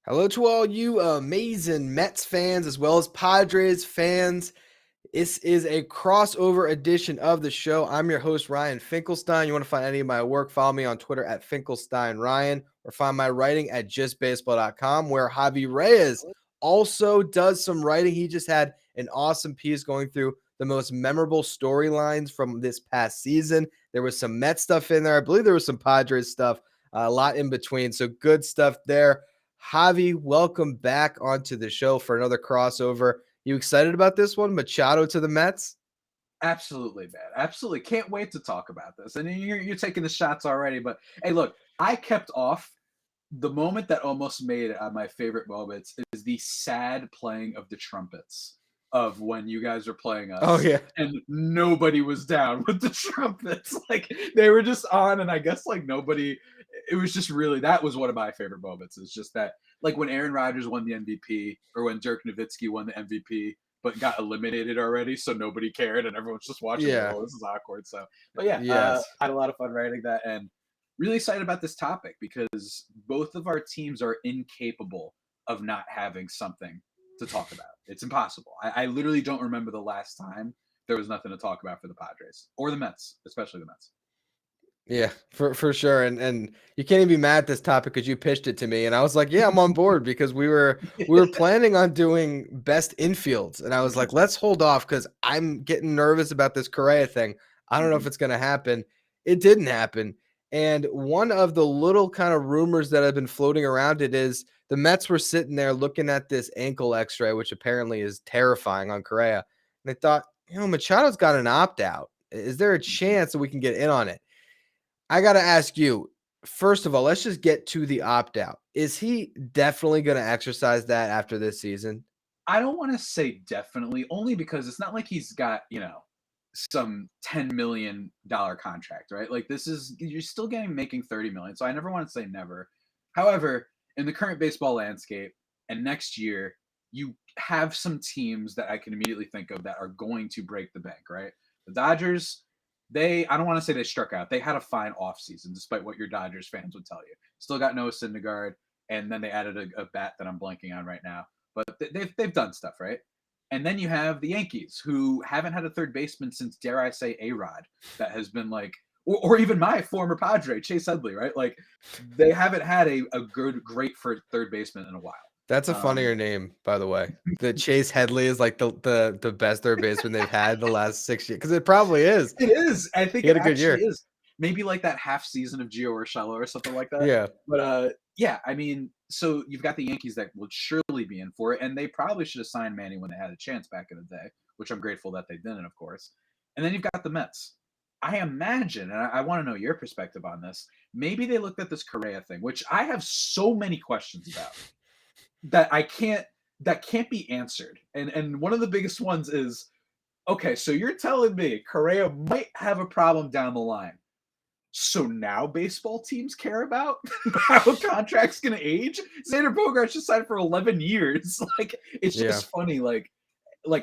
Hello to all you amazing Mets fans as well as Padres fans. This is a crossover edition of the show. I'm your host, Ryan Finkelstein. You want to find any of my work, follow me on Twitter at FinkelsteinRyan or find my writing at justbaseball.com, where Javier Reyes also does some writing. He just had an awesome piece going through the most memorable storylines from this past season. There was some Mets stuff in there. I believe there was some Padres stuff, a lot in between. So good stuff there. Javi, welcome back onto the show for another crossover. You excited about this one? Machado to the Mets? Absolutely, man. Absolutely. Can't wait to talk about this. And you're taking the shots already, but hey, look, I kept off the moment that almost made it my favorite moments is the sad playing of the trumpets of when you guys were playing Oh, us yeah. and nobody was down with the trumpets. Like they were just on, and I guess like nobody it was just really that was one of my favorite moments. Is just that like when Aaron Rodgers won the MVP or when Dirk Nowitzki won the MVP but got eliminated already, so nobody cared, and everyone's just watching like, Yeah. oh, this is awkward. So, but yeah, Yes. I had a lot of fun writing that, and really excited about this topic because both of our teams are incapable of not having something to talk about. It's impossible. I literally don't remember the last time there was nothing to talk about for the Padres or the Mets, especially the Mets. Yeah, for sure. And you can't even be mad at this topic because you pitched it to me. And I was like, yeah, I'm on board because we were planning on doing best infields. And I was like, let's hold off because I'm getting nervous about this Correa thing. I don't know if it's gonna happen. It didn't happen. And one of the little kind of rumors that have been floating around it is the Mets were sitting there looking at this ankle x-ray, which apparently is terrifying on Correa. And they thought, Machado's got an opt-out. Is there a chance that we can get in on it? I got to ask you, first of all, let's just get to the opt out. Is he definitely going to exercise that after this season? I don't want to say definitely, only because it's not like he's got, some $10 million contract, right? Like this is you're still getting making 30 million. So I never want to say never. However, in the current baseball landscape and next year, you have some teams that I can immediately think of that are going to break the bank, right? The Dodgers, I don't want to say they struck out. They had a fine offseason, despite what your Dodgers fans would tell you. Still got Noah Syndergaard, and then they added a bat that I'm blanking on right now. But they've done stuff, right? And then you have the Yankees, who haven't had a third baseman since, dare I say, A-Rod, that has been like, or even my former Padre, Chase Headley, right? Like, they haven't had a good, great for third baseman in a while. That's a Um, funnier name, by the way. The Chase Headley is like the best third baseman they've had the last 6 years because it probably is. it is. I think He it had a good actually year. is. Maybe like that half season of Gio Urshela or something like that. Yeah. But yeah, I mean, so you've got the Yankees that would surely be in for it, and they probably should have signed Manny when they had a chance back in the day, which I'm grateful that they didn't, of course. And then you've got the Mets. I imagine, and I want to know your perspective on this. Maybe they looked at this Correa thing, which I have so many questions about that can't be answered. And one of the biggest ones is, okay, so you're telling me Correa might have a problem down the line. So now baseball teams care about how a contract's gonna age. Xander Bogaerts just signed for 11 years. Like it's Yeah. just funny, like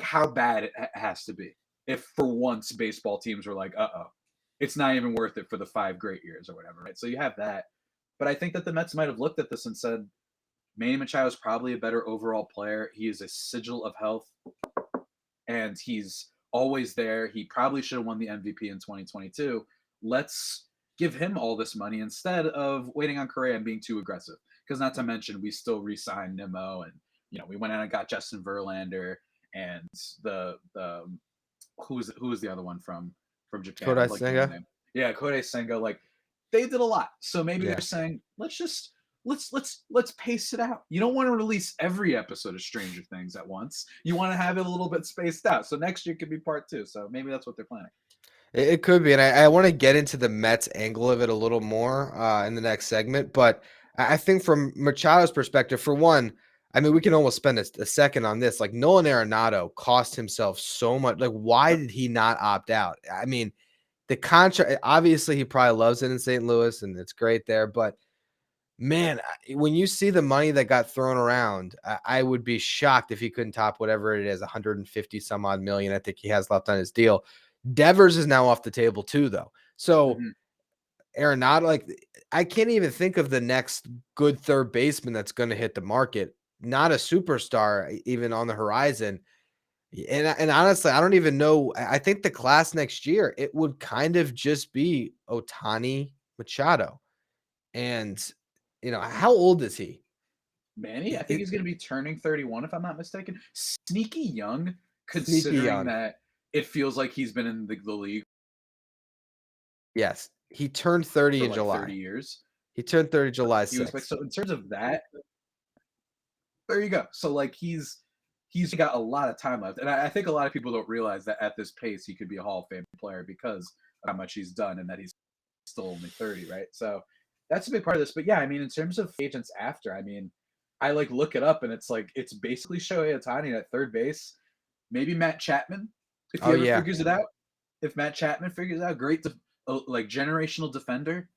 how bad it has to be if for once baseball teams were like, it's not even worth it for the 5 great years or whatever, right? So you have that, but I think that the Mets might have looked at this and said, Manny Machado is probably a better overall player. He is a sigil of health, and he's always there. He probably should have won the MVP in 2022. Let's give him all this money instead of waiting on Correa and being too aggressive. Because not to mention, we still re-signed Nimmo, and we went out and got Justin Verlander and the who was the other one from Japan? I'm Kodai blanking on the Senga? name. Yeah, Kodai Senga. Like they did a lot, so maybe Yeah. they're saying let's pace it out. You don't want to release every episode of Stranger Things at once. You want to have it a little bit spaced out. So next year could be part 2. So maybe that's what they're planning. It could be, and I want to get into the Mets angle of it a little more in the next segment. But I think from Machado's perspective, for one, I mean, we can almost spend a second on this. Like Nolan Arenado cost himself so much. Like, why Yep. did he not opt out? I mean, the contract. Obviously, he probably loves it in St. Louis, and it's great there. But man, when you see the money that got thrown around, I would be shocked if he couldn't top whatever it is, 150 some odd million. I think he has left on his deal. Devers is now off the table too, though. So Mm-hmm. Arenado, like I can't even think of the next good third baseman that's going to hit the market. Not a superstar even on the horizon. And honestly, I don't even know. I think the class next year, it would kind of just be Ohtani Machado. And, how old is he? Manny, I think he's going to be turning 31, if I'm not mistaken. Sneaky young, Sneaky considering young. that it feels like he's been in the league Yes. He turned 30 for in like 30 July. years. He turned 30 July He was like, 6th. so in terms of that, there you go. So like he's got a lot of time left, and I think a lot of people don't realize that at this pace he could be a Hall of Fame player because of how much he's done, and that he's still only 30, right? So that's a big part of this. But yeah, I mean, in terms of agents after, I mean, I like look it up, and it's basically Shohei Ohtani at third base, maybe Matt Chapman if he Oh, ever yeah. figures it out. If Matt Chapman figures it out, like generational defender.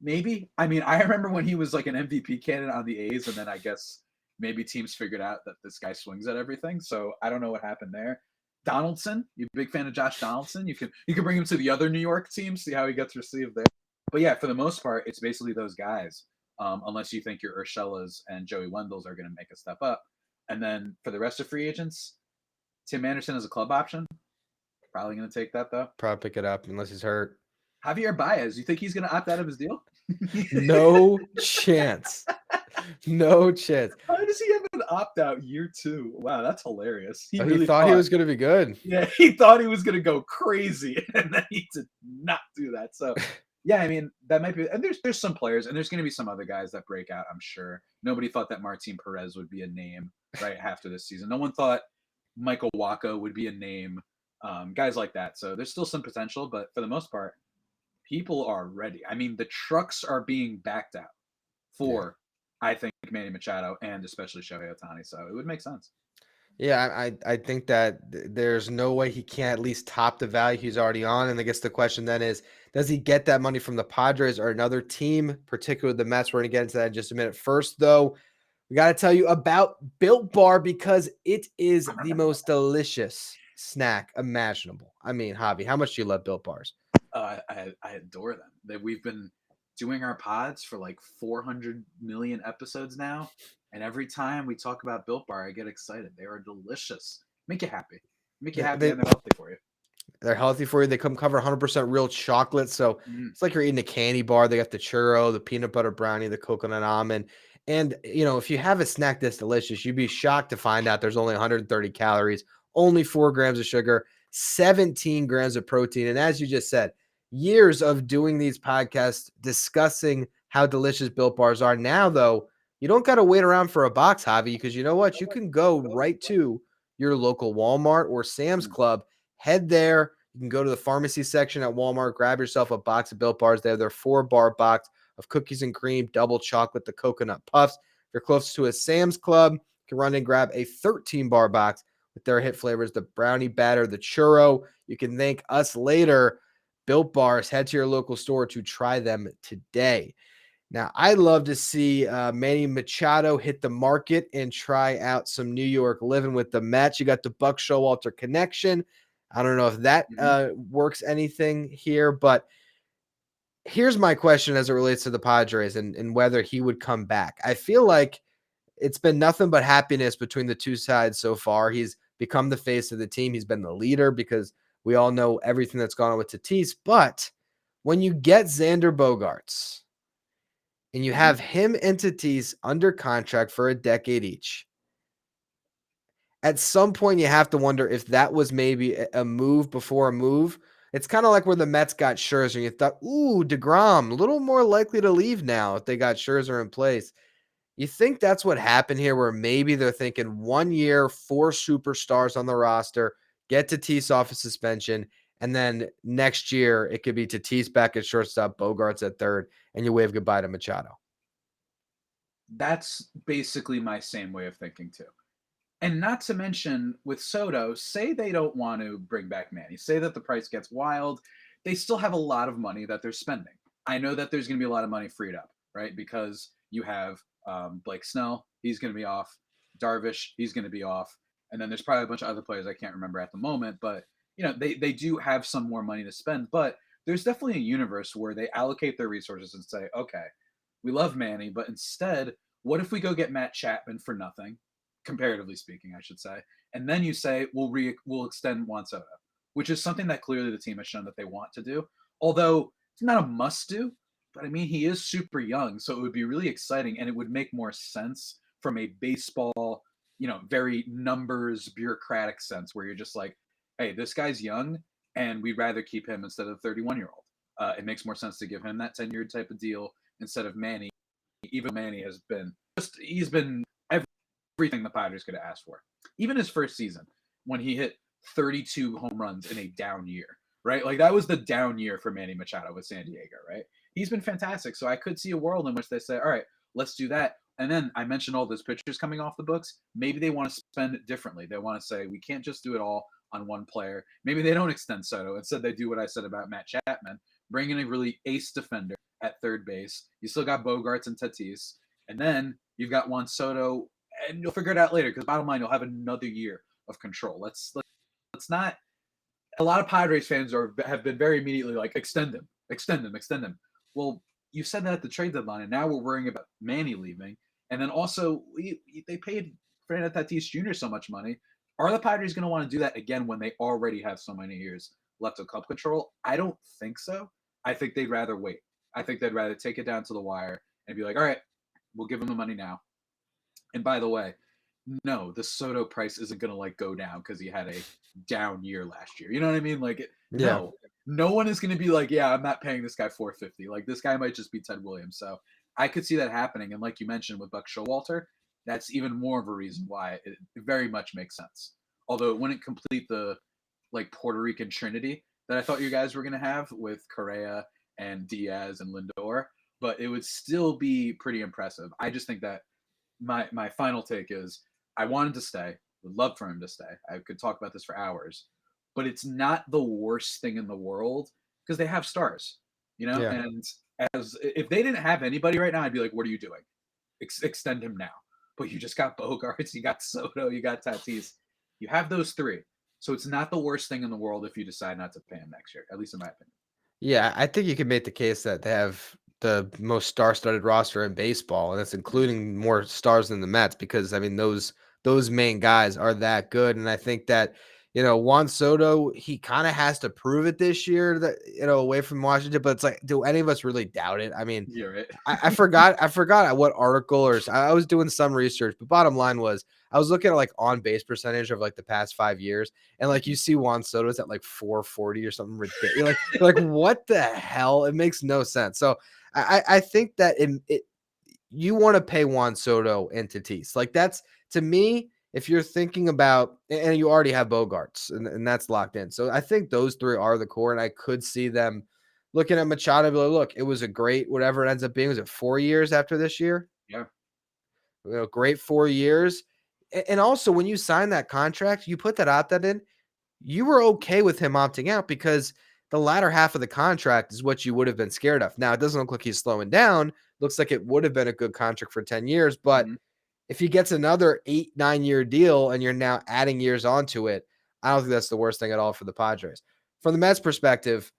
Maybe. I mean, I remember when he was like an MVP candidate on the A's, and then I guess maybe teams figured out that this guy swings at everything. So I don't know what happened there. Donaldson, you a big fan of Josh Donaldson? You can bring him to the other New York team, see how he gets received there. But yeah, for the most part, it's basically those guys. Unless you think your Urshela's and Joey Wendell's are going to make a step up. And then for the rest of free agents, Tim Anderson is a club option. Probably going to take that though. Probably pick it up unless he's hurt. Javier Baez, you think he's going to opt out of his deal? No chance. No chance. How does he have an opt out year two? Wow, that's hilarious. He Oh, he really thought he was going to be good. yeah, he thought he was gonna go crazy, and then he did not do that. So, yeah, I mean that might be. And there's some players, and there's gonna be some other guys that break out. I'm sure nobody thought that Martin Perez would be a name right after this season. No one thought Michael Waka would be a name. Guys like that. So there's still some potential, but for the most part, people are ready. I mean, the trucks are being backed out for, I think, Manny Machado and especially Shohei Ohtani. So it would make sense. Yeah, I think that there's no way he can't at least top the value he's already on. And I guess the question then is, does he get that money from the Padres or another team, particularly the Mets? We're going to get into that in just a minute. First, though, we got to tell you about Built Bar because it is the most delicious snack imaginable. I mean, Javi, how much do you love Built Bars? I adore them. That we've been doing our pods for like 400 million episodes now, and every time we talk about Built Bar, I get excited. They are delicious. Make you happy. Make you happy, They, and they're healthy for you. they're healthy for you. They come cover 100% real chocolate, so Mm. it's like you're eating a candy bar. They got the churro, the peanut butter brownie, the coconut almond. And, if you have a snack that's delicious, you'd be shocked to find out there's only 130 calories, only 4 grams of sugar, 17 grams of protein. And as you just said, years of doing these podcasts discussing how delicious Built Bars are. Now, though, you don't got to wait around for a box, Javi, because you know what? You can go right to your local Walmart or Sam's Club, head there. You can go to the pharmacy section at Walmart, grab yourself a box of Built Bars. They have their 4-bar box of cookies and cream, double chocolate, the coconut puffs. If you're close to a Sam's Club, you can run and grab a 13-bar box with their hit flavors, the brownie batter, the churro. You can thank us later. Built Bars, head to your local store to try them today. Now, I'd love to see Manny Machado hit the market and try out some New York living with the Mets. You got the Buck Showalter connection. I don't know if that works anything here, but here's my question as it relates to the Padres and whether he would come back. I feel like it's been nothing but happiness between the two sides so far. He's become the face of the team. He's been the leader because we all know everything that's gone on with Tatis. But when you get Xander Bogaerts and you have him and Tatis under contract for a decade each, at some point you have to wonder if that was maybe a move before a move. It's kind of like where the Mets got Scherzer. You thought, ooh, DeGrom, a little more likely to leave now if they got Scherzer in place. You think that's what happened here, where maybe they're thinking 1 year, 4 superstars on the roster, get Tatis off of suspension, and then next year it could be Tatis back at shortstop, Bogarts at third, and you wave goodbye to Machado. That's basically my same way of thinking too. And not to mention with Soto, say they don't want to bring back Manny, say that the price gets wild, they still have a lot of money that they're spending. I know that there's going to be a lot of money freed up, right? Because you have Blake Snell, he's going to be off. Darvish, he's going to be off. And then there's probably a bunch of other players I can't remember at the moment, but they do have some more money to spend. But there's definitely a universe where they allocate their resources and say, okay, we love Manny, but instead, what if we go get Matt Chapman for nothing, comparatively speaking, I should say, and then you say we'll extend Juan Soto, which is something that clearly the team has shown that they want to do. Although it's not a must do, but I mean he is super young, so it would be really exciting, and it would make more sense from a baseball, very numbers bureaucratic sense, where you're just like, hey, this guy's young, and we'd rather keep him instead of the 31-year-old. It makes more sense to give him that 10-year type of deal instead of Manny. Even Manny he's been everything the Padres could have asked for. Even his first season, when he hit 32 home runs in a down year, right? Like that was the down year for Manny Machado with San Diego, right? He's been fantastic. So I could see a world in which they say, all right, let's do that. And then I mentioned all those pitchers coming off the books. Maybe they want to spend it differently. They want to say, we can't just do it all on one player. Maybe they don't extend Soto. Instead, they do what I said about Matt Chapman, bring in a really ace defender at third base. You still got Bogarts and Tatis. And then you've got Juan Soto, and you'll figure it out later because bottom line, you'll have another year of control. Let's not. A lot of Padres fans have been very immediately like, extend him, extend him, extend him. Well, you said that at the trade deadline, and now we're worrying about Manny leaving. And then also, they paid Fernando Tatis Jr. so much money. Are the Padres going to want to do that again when they already have so many years left of cup control? I don't think so. I think they'd rather wait. I think they'd rather take it down to the wire and be like, all right, we'll give him the money now. And by the way, no, the Soto price isn't going to like go down because he had a down year last year. You know what I mean? Like, Yeah. no one is going to be like, yeah, I'm not paying this guy $450. Like, this guy might just be Ted Williams. So I could see that happening. And like you mentioned with Buck Showalter, that's even more of a reason why it very much makes sense. Although it wouldn't complete the like Puerto Rican trinity that I thought you guys were going to have with Correa and Diaz and Lindor, but it would still be pretty impressive. I just think that my final take is I wanted to stay, would love for him to stay. I could talk about this for hours, but it's not the worst thing in the world because they have stars, Yeah. and as if they didn't have anybody right now, I'd be like, what are you doing? Extend him now. But you just got Bogarts, you got Soto, you got Tatis. You have those three. So it's not the worst thing in the world if you decide not to pay him next year, at least in my opinion. Yeah, I think you can make the case that they have the most star-studded roster in baseball, and that's including more stars than the Mets because I mean those main guys are that good, and I think that Juan Soto he kind of has to prove it this year that away from Washington, but it's like, do any of us really doubt it? I mean, You're right. I forgot what article or I was doing some research, but bottom line was I was looking at like on base percentage of like the past 5 years, and like you see Juan Soto's at like 440 or something ridiculous. You're like what the hell? It makes no sense. So I think that you want to pay Juan Soto and Tatis. Like that's to me, if you're thinking about and you already have Bogarts and that's locked in. So I think those three are the core, and I could see them looking at Machado and be like, look, it was a great whatever it ends up being. Was it 4 years after this year? Yeah. Great 4 years. And also when you sign that contract, you put that opt-out in, you were okay with him opting out because the latter half of the contract is what you would have been scared of. Now, it doesn't look like he's slowing down. Looks like it would have been a good contract for 10 years. But Mm-hmm. if he gets another 8-9 year deal and you're now adding years onto it, I don't think that's the worst thing at all for the Padres. From the Mets perspective,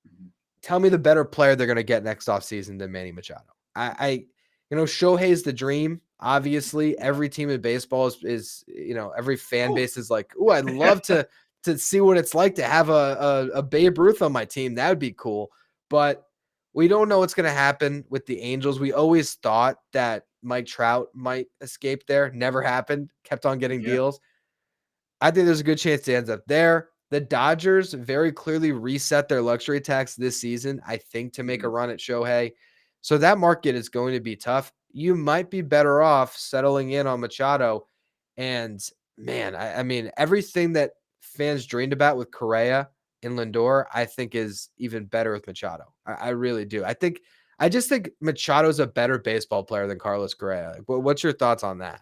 Mm-hmm. tell me the better player they're going to get next offseason than Manny Machado. Shohei's the dream. Obviously, every team in baseball is every fan base is like, oh, I'd love to see what it's like to have a Babe Ruth on my team. That would be cool. But we don't know what's going to happen with the Angels. We always thought that Mike Trout might escape there. Never happened. Kept on getting Yeah. deals. I think there's a good chance it ends up there. The Dodgers very clearly reset their luxury tax this season, I think, to make a run at Shohei. So that market is going to be tough. You might be better off settling in on Machado. And man, I mean, everything that fans dreamed about with Correa and Lindor, I think is even better with Machado. I really do. I just think Machado's a better baseball player than Carlos Correa. What's your thoughts on that?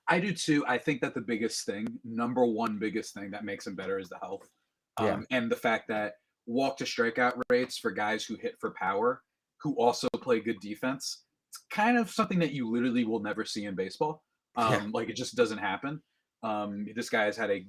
I do too. I think that the biggest thing, number one biggest thing that makes him better is the health. Yeah. And the fact that walk to strikeout rates for guys who hit for power, who also play good defense, it's kind of something that you literally will never see in baseball. Yeah. Like it just doesn't happen. This guy has had I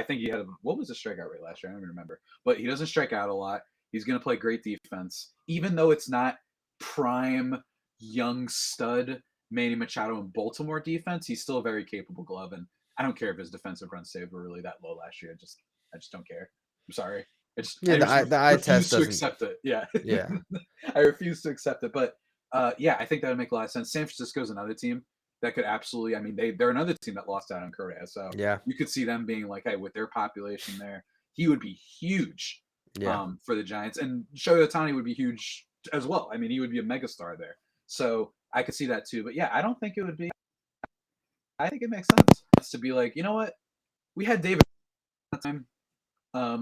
think he had what was the strikeout rate last year? I don't even remember, but he doesn't strike out a lot. He's going to play great defense, even though it's not prime young stud Manny Machado in Baltimore defense. He's still a very capable glove, and I don't care if his defensive run saves were really that low last year. I just don't care. I'm sorry. Yeah, I just the eye refuse test to doesn't. accept it. Yeah, Yeah, I refuse to accept it. But yeah, I think that would make a lot of sense. San Francisco's another team that could absolutely. I mean, they're another team that lost out on Correa, so yeah, you could see them being like, hey, with their population there, he would be huge yeah. for the Giants, and Shohei Ohtani would be huge as well. I mean, he would be a megastar there. So I could see that too. But yeah, I don't think it would be. I think it makes sense to be like, you know what, we had David time.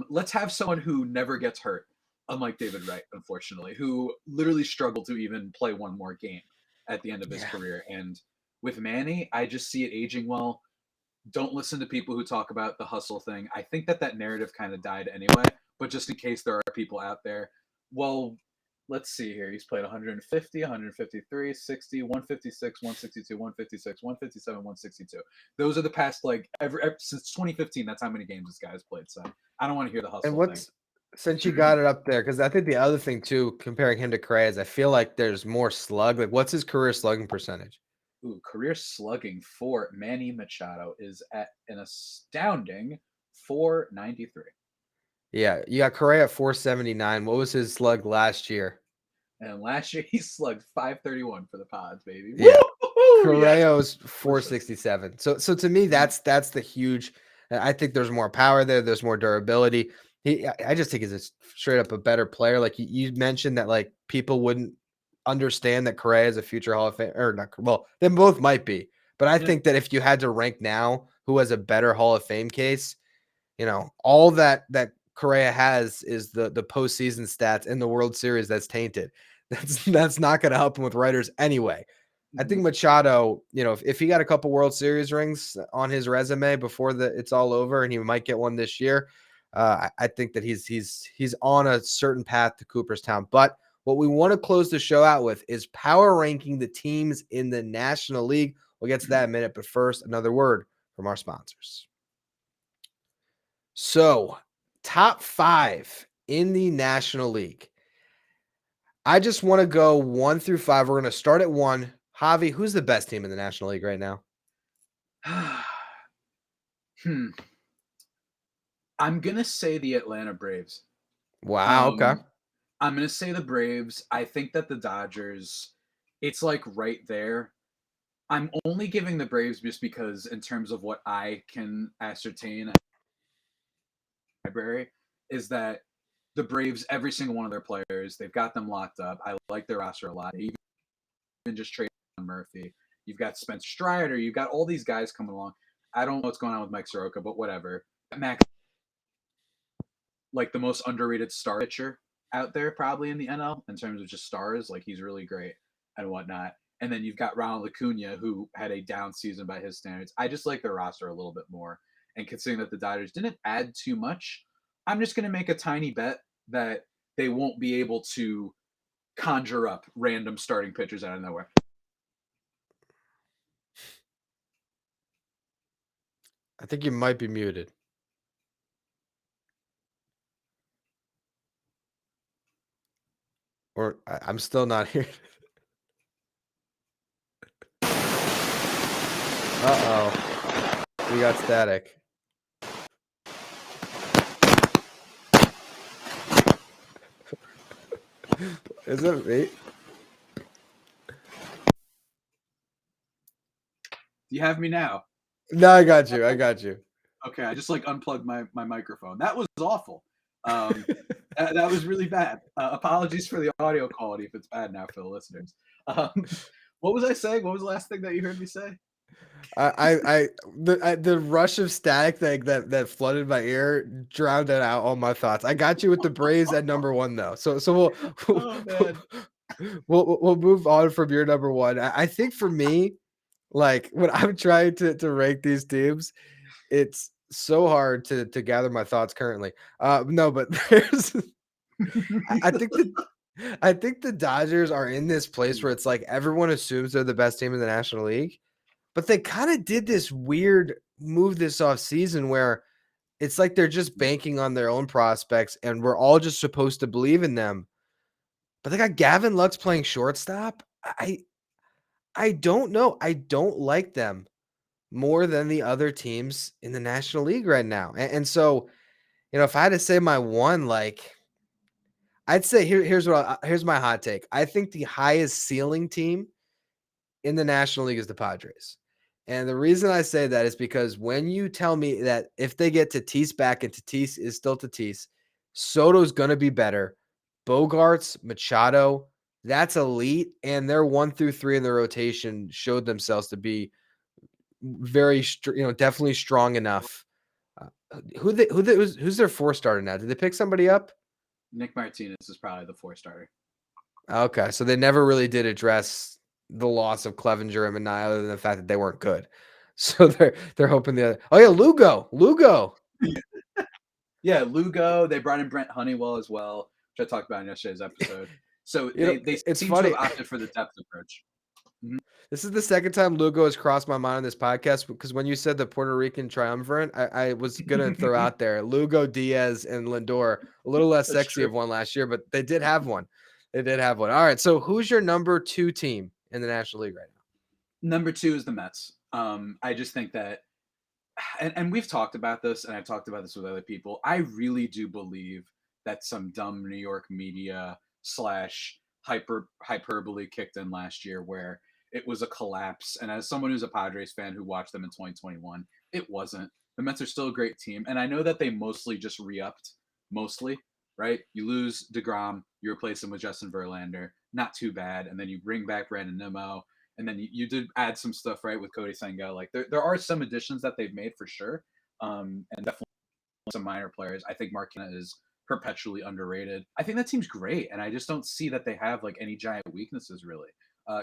Let's have someone who never gets hurt, unlike David Wright, unfortunately, who literally struggled to even play one more game at the end of his Yeah. career. And with Manny, I just see it aging well. Don't listen to people who talk about the hustle thing. I think that narrative kind of died anyway, but just in case there are people out there, well, let's see here. He's played 150, 153, 60, 156, 162, 156, 157, 162. Those are the past, like, ever since 2015. That's how many games this guy's played. So I don't want to hear the And hustle thing. what's since you got it up there, because I think the other thing too, comparing him to Correa, is I feel like there's more slug. Like, what's his career slugging percentage? Ooh, career slugging for Manny Machado is at an astounding 493. Yeah, you got Correa at 479. What was his slug last year? And last year he slugged 531 for the Pods, baby. Yeah, Woo! Yes. Correa was 467. So to me, that's the huge. I think there's more power there. There's more durability. I just think he's a straight up a better player. Like you mentioned that, like, people wouldn't understand that Correa is a future Hall of Fame, or not. Well, they both might be, but I Yeah. think that if you had to rank now who has a better Hall of Fame case, all that Correa has is the postseason stats in the World Series that's tainted. That's not going to help him with writers anyway. I think Machado, if he got a couple World Series rings on his resume before it's all over, and he might get one this year, I think that he's on a certain path to Cooperstown. But what we want to close the show out with is power ranking the teams in the National League. We'll get to that in a minute, but first, another word from our sponsors. So, top 5 in the National League. I just want to go 1 through 5. We're going to start at 1. Javi, who's the best team in the National League right now? I'm going to say the Atlanta Braves. Wow, okay. I'm going to say the Braves. I think that the Dodgers, it's like right there. I'm only giving the Braves just because, in terms of what I can ascertain, library, is that the Braves, every single one of their players, they've got them locked up. I like their roster a lot. They even just traded Murphy. You've got Spencer Strider. You've got all these guys coming along. I don't know what's going on with Mike Soroka, but whatever. Max, like the most underrated star pitcher out there probably in the NL in terms of just stars. Like, he's really great and whatnot. And then you've got Ronald Acuna, who had a down season by his standards. I just like their roster a little bit more. And considering that the Dodgers didn't add too much, I'm just going to make a tiny bet that they won't be able to conjure up random starting pitchers out of nowhere. I think you might be muted. Or I'm still not here. Uh-oh. We got static. Is it me? You have me now. No, I got you. I got you. Okay, I just like unplugged my microphone. That was awful. That was really bad. Apologies for the audio quality if it's bad now for the listeners. What was I saying? What was the last thing that you heard me say? The rush of static that flooded my ear drowned out all my thoughts. I got you with the Braves at number 1 though. So Oh man. we'll move on from your number 1. I think for me, like, when I'm trying to rank these teams, it's so hard to gather my thoughts currently. No, but there's I think the Dodgers are in this place where it's like everyone assumes they're the best team in the National League, but they kind of did this weird move this offseason where It's like they're just banking on their own prospects, and we're all just supposed to believe in them. But they got Gavin Lux playing shortstop. I don't know. I don't like them more than the other teams in the National League right now. And so, if I had to say my one, like I'd say here's my hot take. I think the highest ceiling team in the National League is the Padres. And the reason I say that is because when you tell me that if they get Tatis back and Tatis is still Tatis, Soto's going to be better. Bogarts, Machado, that's elite. And their 1 through 3 in the rotation showed themselves to be very, definitely strong enough. Who's their 4 starter now? Did they pick somebody up? Nick Martinez is probably the 4 starter. Okay, so they never really did address the loss of Clevenger and Manaea other than the fact that they weren't good. So they're hoping Lugo. Yeah, Lugo. They brought in Brent Honeywell as well, which I talked about in yesterday's episode. So they It's seem to have funny. opted for the depth approach. This is the second time Lugo has crossed my mind on this podcast because when you said the Puerto Rican triumvirate, I was gonna throw out there Lugo, Diaz, and Lindor. A little less That's sexy true. of one last year, but they did have one. They did have one. All right. So who's your number 2 team in the National League right now? Number 2 is the Mets. I just think that, and we've talked about this, and I've talked about this with other people. I really do believe that some dumb New York media slash hyperbole kicked in last year, where it was a collapse. And as someone who's a Padres fan who watched them in 2021, it wasn't. The Mets are still a great team, and I know that they mostly just re-upped, mostly, right? You lose DeGrom, you replace him with Justin Verlander, not too bad, and then you bring back Brandon Nimmo, and then you did add some stuff, right, with Cody Senga. Like there are some additions that they've made for sure, and definitely some minor players. I think Marquina is perpetually underrated. I think that team's great, and I just don't see that they have like any giant weaknesses really.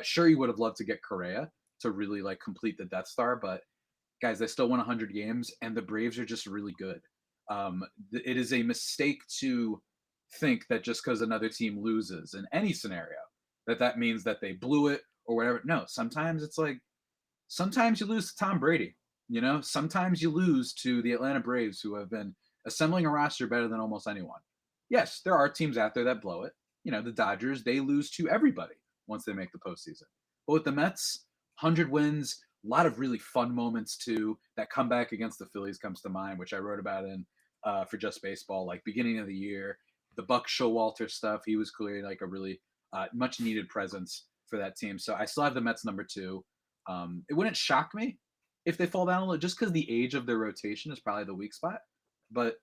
Sure, you would have loved to get Correa to really like complete the Death Star, but guys, they still won 100 games, and the Braves are just really good. It is a mistake to think that just because another team loses in any scenario, that means that they blew it or whatever. No, sometimes it's like sometimes you lose to Tom Brady. Sometimes you lose to the Atlanta Braves, who have been assembling a roster better than almost anyone. Yes, there are teams out there that blow it. The Dodgers, they lose to everybody once they make the postseason. But with the Mets, 100 wins, a lot of really fun moments too. That comeback against the Phillies comes to mind, which I wrote about in for Just Baseball, like beginning of the year. The Buck Showalter stuff, he was clearly like a really much needed presence for that team. So I still have the Mets number 2. It wouldn't shock me if they fall down a little, just because the age of their rotation is probably the weak spot. But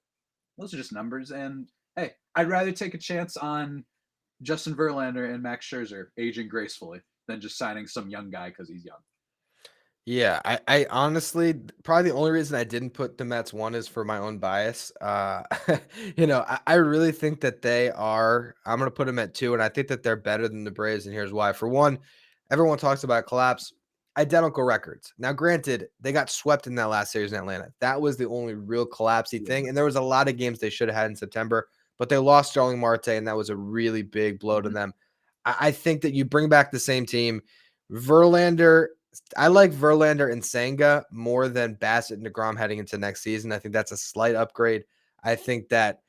those are just numbers. And hey, I'd rather take a chance on Justin Verlander and Max Scherzer aging gracefully than just signing some young guy because he's young. Yeah, I honestly probably the only reason I didn't put the Mets 1 is for my own bias. I really think that I'm gonna put them at 2, and I think that they're better than the Braves, and here's why. For one, everyone talks about collapse, identical records. Now, granted, they got swept in that last series in Atlanta. That was the only real collapsey Yeah. thing, and there was a lot of games they should have had in September, but they lost Starling Marte, and that was a really big blow to Mm-hmm. them. I think that you bring back the same team. Verlander, I like Verlander and Senga more than Bassett and DeGrom heading into next season. I think that's a slight upgrade. I think that,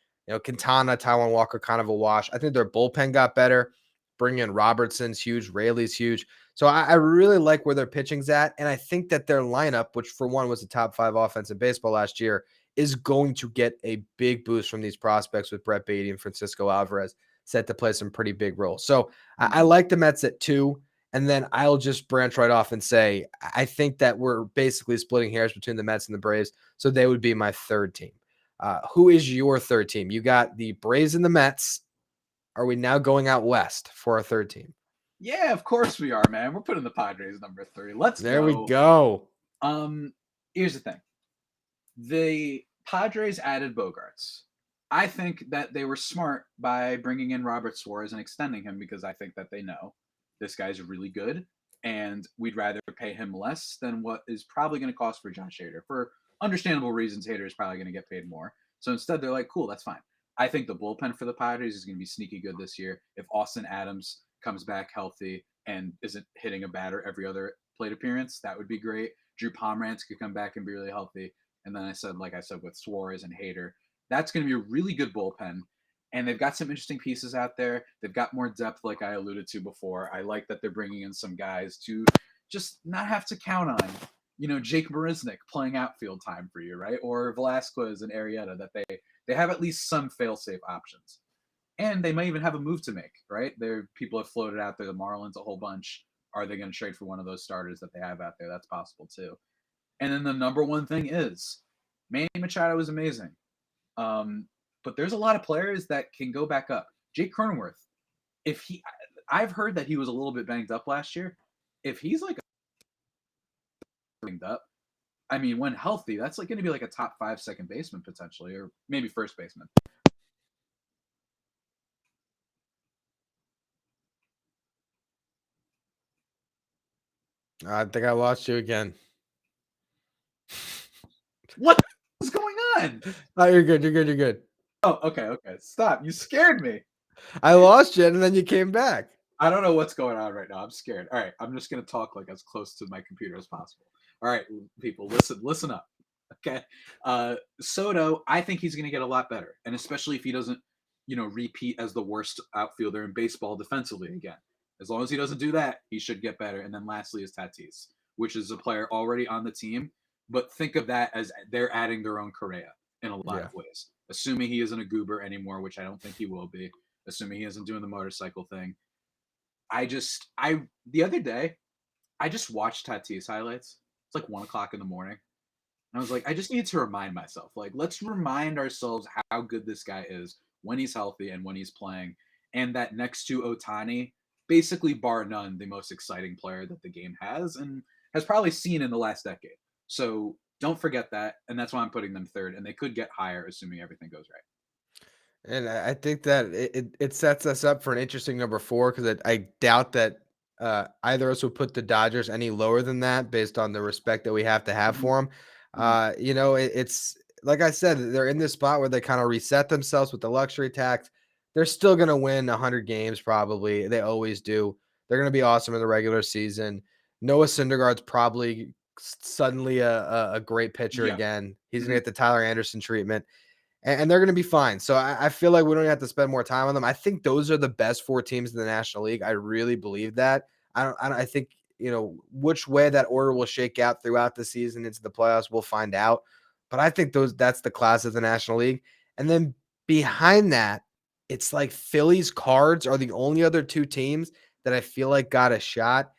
Quintana, Taiwan Walker, kind of a wash. I think their bullpen got better. Bring in Robertson's huge. Rayleigh's huge. So I really like where their pitching's at. And I think that their lineup, which for one was the top 5 offense in baseball last year, is going to get a big boost from these prospects with Brett Beatty and Francisco Alvarez set to play some pretty big roles. So I Mm-hmm. like the Mets at 2. And then I'll just branch right off and say, I think that we're basically splitting hairs between the Mets and the Braves. So they would be my 3rd team. Who is your 3rd team? You got the Braves and the Mets. Are we now going out west for our 3rd team? Yeah, of course we are, man. We're putting the Padres number 3. Let's There we go. go. Here's the thing. The Padres added Bogarts. I think that they were smart by bringing in Robert Suarez and extending him because I think that they know this guy's really good and we'd rather pay him less than what is probably going to cost for Josh Hader. For understandable reasons, Hader is probably going to get paid more. So instead, they're like, cool, that's fine. I think the bullpen for the Padres is going to be sneaky good this year. If Austin Adams comes back healthy and isn't hitting a batter every other plate appearance, that would be great. Drew Pomeranz could come back and be really healthy. And then like I said, with Suarez and Hader, that's going to be a really good bullpen. And they've got some interesting pieces out there. They've got more depth, like I alluded to before. I like that they're bringing in some guys to just not have to count on, Jake Marisnick playing outfield time for you, right? Or Velasquez and Arrieta, that they have at least some fail-safe options. And they might even have a move to make, right? People have floated out there, the Marlins, a whole bunch. Are they going to trade for one of those starters that they have out there? That's possible too. And then the number one thing is Manny Machado is amazing. But there's a lot of players that can go back up. Jake Cronenworth, I've heard that he was a little bit banged up last year. If he's like banged up, I mean, when healthy, that's like going to be like a top 5 second baseman potentially, or maybe first baseman. I think I lost you again. What is going on? Oh, you're good. You're good. You're good. Oh, okay. Stop. You scared me. I lost you, and then you came back. I don't know what's going on right now. I'm scared. All right, I'm just gonna talk like as close to my computer as possible. All right, people, listen up. Okay, Soto, I think he's gonna get a lot better, and especially if he doesn't, repeat as the worst outfielder in baseball defensively again. As long as he doesn't do that, he should get better. And then lastly is Tatis, which is a player already on the team, but think of that as they're adding their own Correa in a lot of ways. Assuming he isn't a goober anymore, which I don't think he will be. Assuming he isn't doing the motorcycle thing. The other day, I just watched Tatis highlights. It's like 1:00 in the morning. And I was like, I just need to remind myself, like, let's remind ourselves how good this guy is when he's healthy and when he's playing. And that next to Ohtani, basically bar none, the most exciting player that the game has and has probably seen in the last decade. So don't forget that. And that's why I'm putting them third. And they could get higher, assuming everything goes right. And I think that it sets us up for an interesting number 4 because I doubt that either of us would put the Dodgers any lower than that based on the respect that we have to have for them. It's like I said, they're in this spot where they kind of reset themselves with the luxury tax. They're still going to win 100 games probably. They always do. They're going to be awesome in the regular season. Noah Syndergaard's probably suddenly a great pitcher again. He's going to get the Tyler Anderson treatment. And they're going to be fine. So I feel like we don't have to spend more time on them. I think those are the best 4 teams in the National League. I really believe that. I think, which way that order will shake out throughout the season into the playoffs, we'll find out. But I think that's the class of the National League. And then behind that, it's like Phillies, Cards are the only other 2 teams that I feel like got a shot.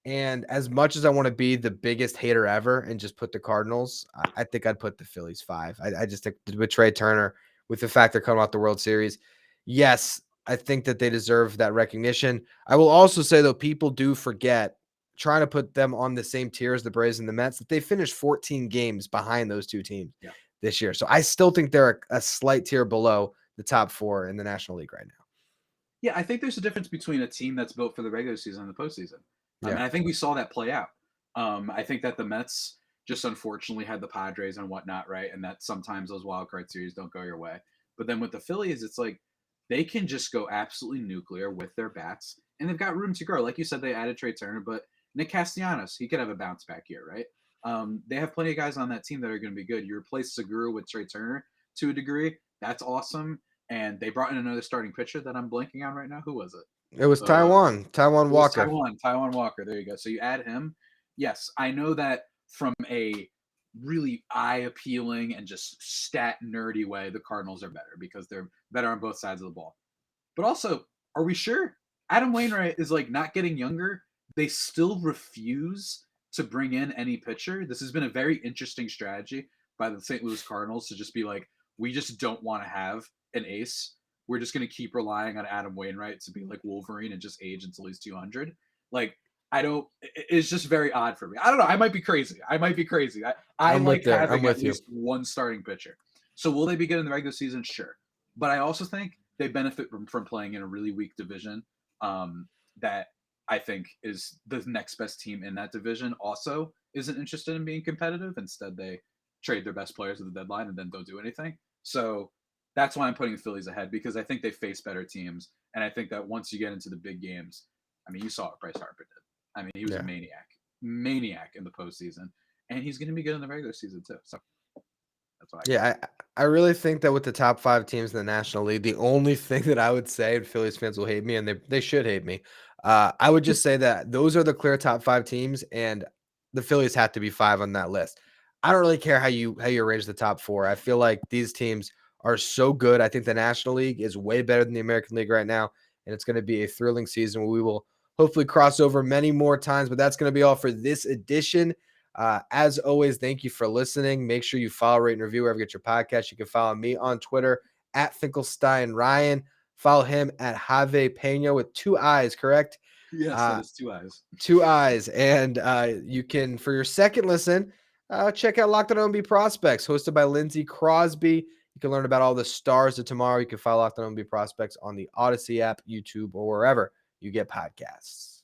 And as much as I want to be the biggest hater ever and just put the Cardinals, I think I'd put the Phillies 5. I just think with Trey Turner, with the fact they're coming off the World Series, yes, I think that they deserve that recognition. I will also say, though, people do forget, trying to put them on the same tier as the Braves and the Mets, that they finished 14 games behind those 2 teams this year. So I still think they're a slight tier below the top 4 in the National League right now. Yeah, I think there's a difference between a team that's built for the regular season and the postseason. And I think we saw that play out. I think that the Mets just unfortunately had the Padres and whatnot, right? And that sometimes those wild card series don't go your way. But then with the Phillies, it's like they can just go absolutely nuclear with their bats, and they've got room to grow. Like you said, they added Trey Turner, but Nick Castellanos, he could have a bounce back year, right? They have plenty of guys on that team that are going to be good. You replace Segura with Trey Turner to a degree. That's awesome. And they brought in another starting pitcher that I'm blanking on right now. Who was it? It was Taiwan Walker. Taiwan Walker. There you go. So you add him. Yes, I know that from a really eye appealing and just stat nerdy way, the Cardinals are better because they're better on both sides of the ball. But also, are we sure? Adam Wainwright is like not getting younger. They still refuse to bring in any pitcher. This has been a very interesting strategy by the St. Louis Cardinals to just be like, we just don't want to have an ace. We're just going to keep relying on Adam Wainwright to be like Wolverine and just age until he's 200. Like, it's just very odd for me. I don't know. I might be crazy. I like having at least one starting pitcher. So will they be good in the regular season? Sure. But I also think they benefit from playing in a really weak division that I think is the next best team in that division also isn't interested in being competitive. Instead, they trade their best players at the deadline and then don't do anything. So that's why I'm putting the Phillies ahead, because I think they face better teams. And I think that once you get into the big games, I mean, you saw what Bryce Harper did. I mean, he was a maniac in the postseason. And he's going to be good in the regular season, too. So That's what I got. Yeah, I really think that with the top 5 teams in the National League, the only thing that I would say, and Phillies fans will hate me, and they should hate me, I would just say that those are the clear top 5 teams, and the Phillies have to be 5 on that list. I don't really care how you arrange the top 4. I feel like these teams are so good. I think the National League is way better than the American League right now, and it's going to be a thrilling season where we will hopefully cross over many more times. But that's going to be all for this edition. As always, thank you for listening. Make sure you follow, rate, and review wherever you get your podcast. You can follow me on Twitter at Finkelstein Ryan. Follow him at Javier Pena with 2 eyes, correct? Yes, that is 2 eyes. 2 eyes. And you can, for your second listen, check out Locked On MLB Prospects, hosted by Lindsey Crosby. You can learn about all the stars of tomorrow. You can follow Locked On MLB Prospects on the Odyssey app, YouTube, or wherever you get podcasts.